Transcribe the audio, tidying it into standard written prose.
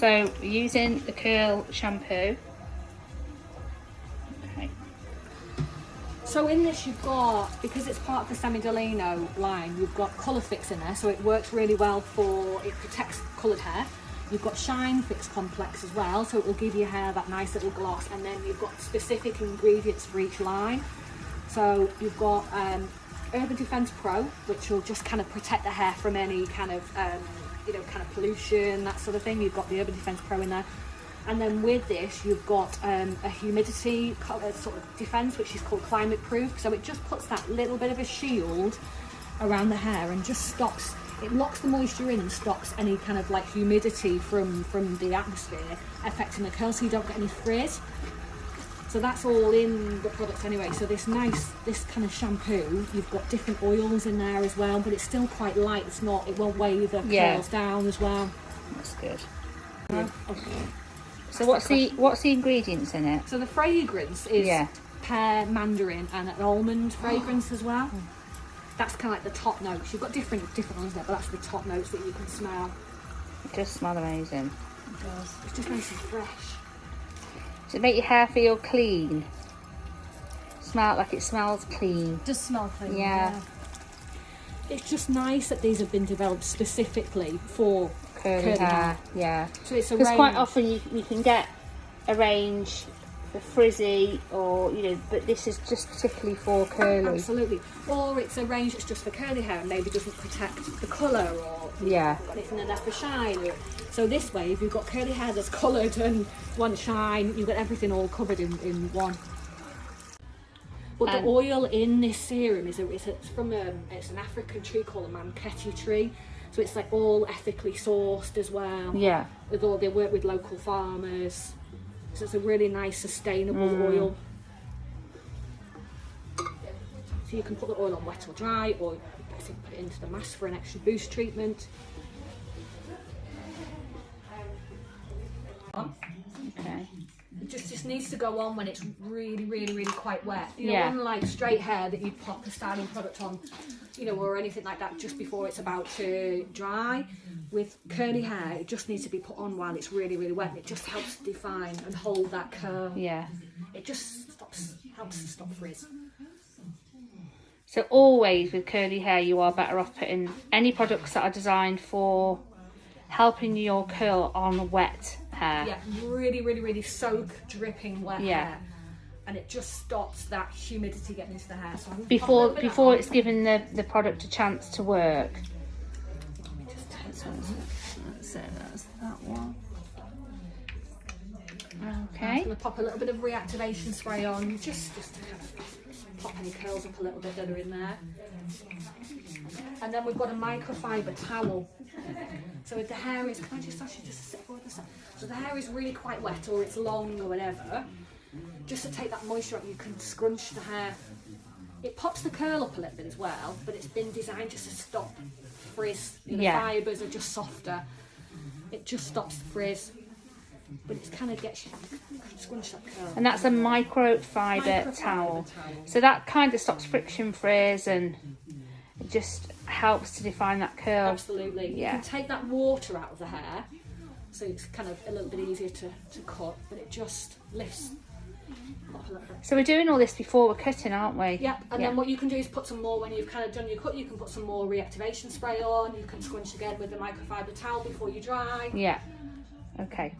So we're using the curl shampoo. Okay. So in this you've got, because it's part of the Lino line, you've got Colour Fix in there, so it works really well for, it protects coloured hair. You've got Shine Fix Complex as well, so it will give your hair that nice little gloss, and then you've got specific ingredients for each line. So you've got Urban Defense Pro, which will just kind of protect the hair from any kind of, you know, kind of pollution, that sort of thing. You've got the Urban Defense Pro in there. And then with this, you've got a humidity sort of defense, which is called Climate Proof. So it just puts that little bit of a shield around the hair and just stops, it locks the moisture in and stops any kind of like humidity from the atmosphere affecting the curl, so you don't get any frizz. So that's all in the product anyway. So this kind of shampoo, you've got different oils in there as well, but it's still quite light. It's not, it won't weigh the curls down as well. That's good. Okay. So what's the ingredients in it? So the fragrance is pear, mandarin, and an almond fragrance as well. That's kind of like the top notes. You've got different ones there, but that's the top notes that you can smell. It does smell amazing. It does. It's just nice and fresh. Does it make your hair feel clean? Smell like it smells clean. It does smell clean. Yeah. It's just nice that these have been developed specifically for curly hair. Yeah. So it's a because range. quite often you can get a range for frizzy, or you know, but this is just particularly for curly. Absolutely. Or it's a range that's just for curly hair and maybe doesn't protect the colour, or got anything in there for shine. So this way, if you've got curly hair that's coloured and one shine, you've got everything all covered in one. But the oil in this serum it's from it's an African tree called a manketi tree. So it's like all ethically sourced as well. Yeah. Although they work with local farmers. So it's a really nice sustainable oil. So you can put the oil on wet or dry, or basically put it into the mask for an extra boost treatment. Okay. It just needs to go on when it's really quite wet. You know, unlike straight hair that you pop a styling product on, you know, or anything like that just before it's about to dry. With curly hair, it just needs to be put on while it's really wet, and it just helps define and hold that curl. Yeah. It just helps to stop frizz. So always with curly hair, you are better off putting any products that are designed for helping your curl on wet hair. Yeah, really soak, dripping wet hair, and it just stops that humidity getting into the hair. So before it's given the product a chance to work. Let me just take So that's that one. Okay. I'm going to pop a little bit of reactivation spray on, just to kind of pop any curls up a little bit that are in there. And then we've got a microfiber towel. So if the hair is, can I just ask you just to sit forward this side? So the hair is really quite wet, or it's long or whatever, just to take that moisture out, you can scrunch the hair. It pops the curl up a little bit as well, but it's been designed just to stop frizz. The fibres are just softer. It just stops the frizz, but it kind of gets you scrunch that curl. And that's a microfiber towel. So that kind of stops friction frizz, and it just helps to define that curl. Absolutely. You can take that water out of the hair, so it's kind of a little bit easier to cut, but it just lifts up a little bit. So we're doing all this before we're cutting, aren't we? Yep, and then what you can do is put some more, when you've kind of done your cut, you can put some more reactivation spray on, you can scrunch again with the microfiber towel before you dry. Yeah, okay.